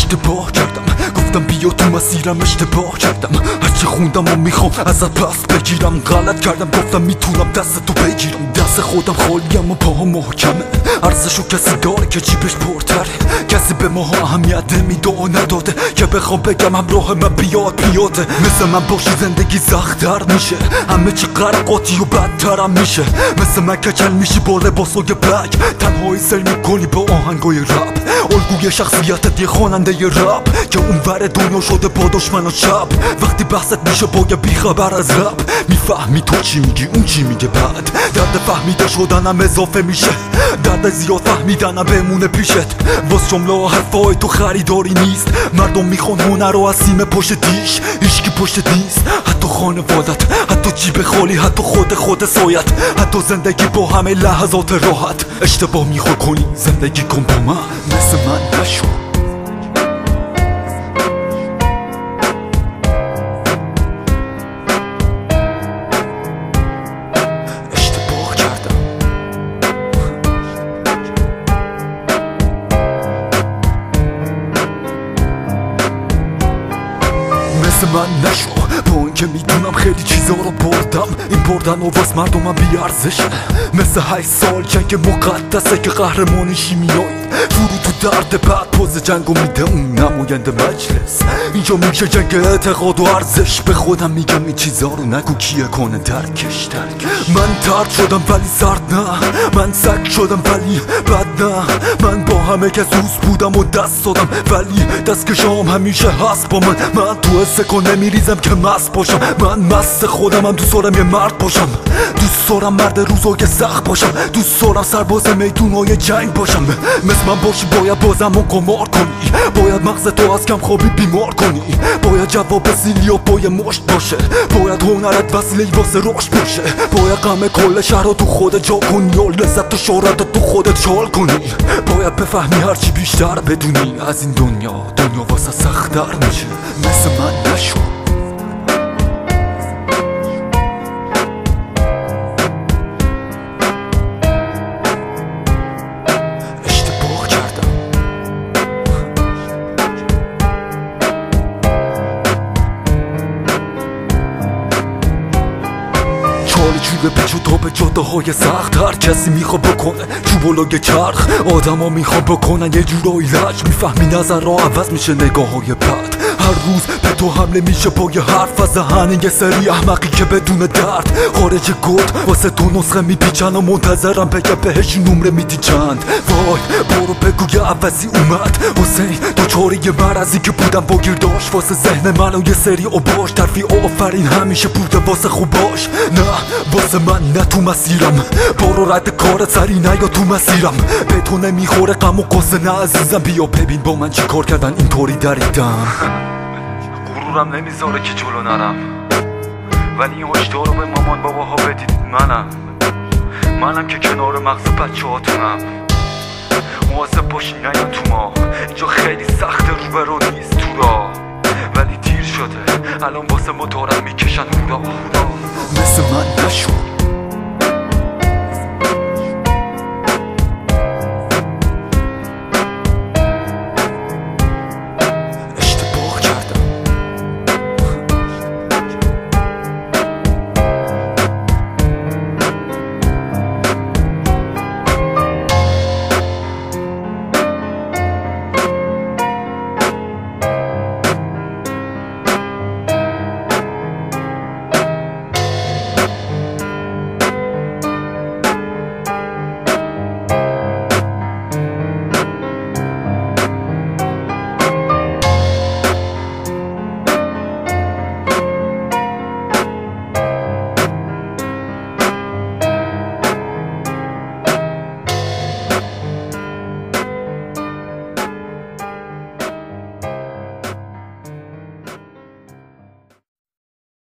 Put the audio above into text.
اشتباه کردم گفتم بیا تو مسیرم اشتباه کردم هرچی خوندم و میخوام ازت پس بگیرم غلط کردم گفتم میتونم دست تو بگیرم دست خودم خالیم و پاها محکمه ارزشو کسی داره که جیبش پرتره کسی به ما اهمیت نمیده و نداده که بخوام بگم همراه من بیاد پیاده مثل من باشی زندگی سخت‌تر میشه همه چی غرقاتی و بدترم میشه مثل من کچل میشی با لباسای بلک تنهایی سر میکنی با آهنگای رپ الگوی شخصیتت یه خواننده رپ که اونور دنیا شده با دشمن و چپ وقتی بحثت میشه با یه بیخبر از رپ میفهمی تو چی میگی اون چی میگه بعد درد فهمیده شدنم اضافه میشه درد زیاد فهمیدنم بمونه پیشت واس جمله و حرفای تو خریداری نیست مردم میخوان هنر رو از سیم پشت دیش هیچکی پشت نیست حتی خانوادت حتی جیب خالی حتی خود سایت حتی زندگی با همه لحظات راحت اشتباه میخوای کنی زندگی کن با من مثل من نشو مثل من نشو با اینکه میدونم خیلی چیزا رو بردم این بردن و واس مردمم بیارزشه مثل 8 سال جنگ مقدسه که قهرمانشی میایی فرو تو درد بعد پوز جنگو میده اون نماینده مجلس اینجا میشه جنگ اعتقاد و ارزش به خودم میگم این چیزا رو نگو کیه کنه درکش من ترد شدم ولی سرد نه من سگ شدم ولی بد نه من با همه که سوز بودم و دست دادم ولی دستکشام همیشه هست با من تو سکو نمیریزم که مست باشم من مست خودم دوست دارم یه مرد باشم دوست دارم مرد روزای سخت باشم دوست دارم سرباز میدونای جنگ باشم مثل من باشی باید بازم و قمار کنی باید مغز تو از کم خوابی بیمار کنی باید جواب سیلی و پای مشت باشه باید هنرت وسیله واسه رشد باشه باید غم کل شهر رو تو خودت جا کنی و لذت و شهرت تو خودت شال کنی باید بفهمی هرچی بیشتر بدونی از این دنیا واسه سخت‌تر میشه مثل من نشو اشتباه کردم چالی چوبه پیچ و تاب جاده های سخت هر کسی میخوا بکنه چوبولای چرخ آدم ها میخوا بکنن یه جورایی لج میفهمی نظر را عوض میشه نگاه های بد هر روز به تو حمله میشه با یه حرف از ذهن یه سری احمقی که بدون درد خارج گود واسه تو نسخه میپیچن و منتظرم بگه بهش نمره میدی چند وای برو بگو یه عوضی اومد حسین تو چاره یه مرضی که بودم با گیرداش واسه ذهن من و یه سری اوباش ترفیع آفرین همیشه بوده واسه خوباش نه واسه من نه تو مسیرم برو رد کارت سری نه یا تو مسیرم به تو نمیخوره غم و قصه نه عزیزم بیا ببین با من چی کار کردن اینطوری دریدم غرورم نمیذاره که جلو نرم ولی این هشدار رو به مامان باباها بدید منم که کنار مغز بچه هاتونم مواظب باشین نیان تو ما اینجا خیلی سخته روبرو نیست تو را ولی دیر شده الان واسه ما دارن میکشن هورا مثل من نشو